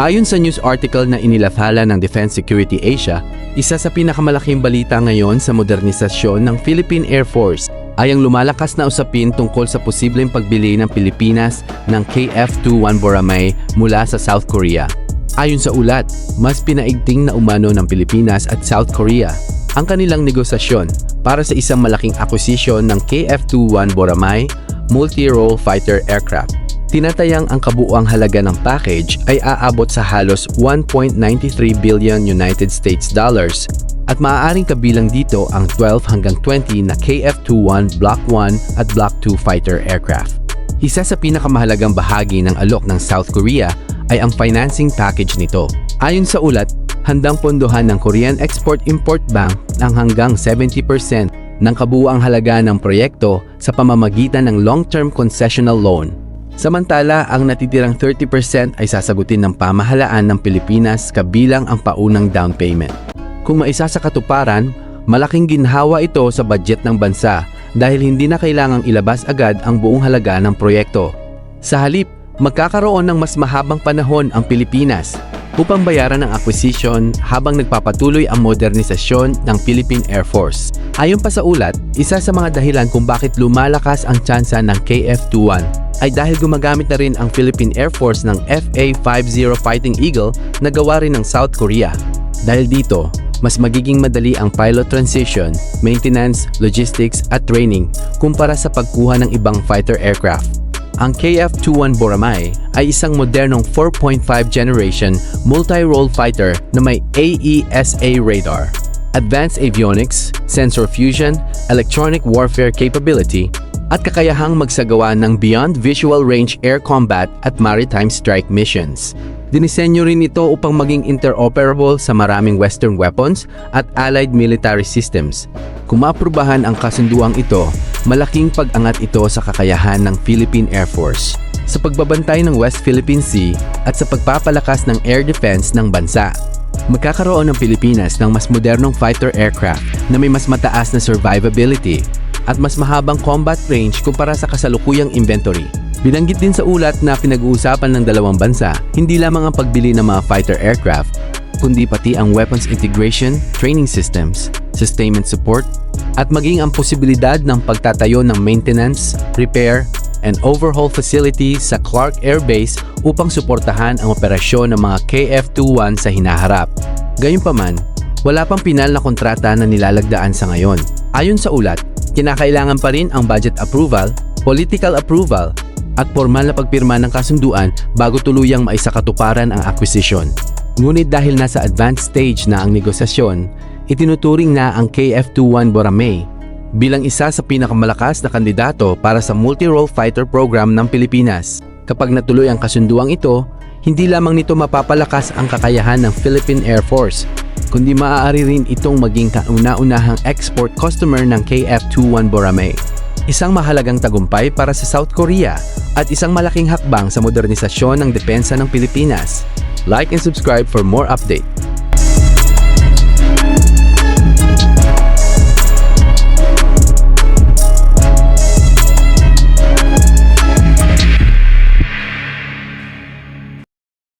Ayon sa news article na inilathala ng Defense Security Asia, isa sa pinakamalaking balita ngayon sa modernisasyon ng Philippine Air Force ay ang lumalakas na usapin tungkol sa posibleng pagbili ng Pilipinas ng KF-21 Boracay mula sa South Korea. Ayon sa ulat, mas pinaigting na umano ng Pilipinas at South Korea ang kanilang negosasyon para sa isang malaking akwisisyon ng KF-21 Boracay multi-role fighter aircraft. Tinatayang ang kabuuang halaga ng package ay aabot sa halos 1.93 billion United States dollars at maaaring kabilang dito ang 12 hanggang 20 na KF-21 Block 1 at Block 2 fighter aircraft. Isa sa pinakamahalagang bahagi ng alok ng South Korea ay ang financing package nito. Ayon sa ulat, handang pondohan ng Korean Export-Import Bank ang hanggang 70% ng kabuuang halaga ng proyekto sa pamamagitan ng long-term concessional loan. Samantala, ang natitirang 30% ay sasagutin ng pamahalaan ng Pilipinas kabilang ang paunang down payment. Kung maisa sa katuparan, malaking ginhawa ito sa budget ng bansa dahil hindi na kailangang ilabas agad ang buong halaga ng proyekto. Sa halip, magkakaroon ng mas mahabang panahon ang Pilipinas upang bayaran ang acquisition habang nagpapatuloy ang modernisasyon ng Philippine Air Force. Ayon pa sa ulat, isa sa mga dahilan kung bakit lumalakas ang tsansa ng KF-21 ay dahil gumagamit na rin ang Philippine Air Force ng FA-50 Fighting Eagle na gawa rin ng South Korea. Dahil dito, mas magiging madali ang pilot transition, maintenance, logistics at training kumpara sa pagkuha ng ibang fighter aircraft. Ang KF-21 Boracay ay isang modernong 4.5 generation multi-role fighter na may AESA radar, advanced avionics, sensor fusion, electronic warfare capability, at kakayahang magsagawa ng beyond visual range air combat at maritime strike missions. Dinisenyo rin ito upang maging interoperable sa maraming Western weapons at allied military systems. Kung maaprubahan ang kasunduang ito, malaking pag-angat ito sa kakayahan ng Philippine Air Force sa pagbabantay ng West Philippine Sea at sa pagpapalakas ng air defense ng bansa. Magkakaroon ng Pilipinas ng mas modernong fighter aircraft na may mas mataas na survivability at mas mahabang combat range kumpara sa kasalukuyang inventory. Binanggit din sa ulat na pinag-uusapan ng dalawang bansa hindi lamang ang pagbili ng mga fighter aircraft, kundi pati ang weapons integration, training systems, sustainment support, at maging ang posibilidad ng pagtatayo ng maintenance, repair, and overhaul facilities sa Clark Air Base upang suportahan ang operasyon ng mga KF-21 sa hinaharap. Gayunpaman, wala pang pinal na kontrata na nilalagdaan sa ngayon. Ayon sa ulat, kinakailangan pa rin ang budget approval, political approval, at formal na pagpirma ng kasunduan bago tuluyang maisakatuparan ang acquisition. Ngunit dahil nasa advanced stage na ang negosasyon, itinuturing na ang KF-21 Boracay bilang isa sa pinakamalakas na kandidato para sa multi-role fighter program ng Pilipinas. Kapag natuloy ang kasunduang ito, hindi lamang nito mapapalakas ang kakayahan ng Philippine Air Force, kundi maaari rin itong maging kauna-unahang export customer ng KF-21 Boracay. Isang mahalagang tagumpay para sa South Korea at isang malaking hakbang sa modernisasyon ng depensa ng Pilipinas. Like and subscribe for more update.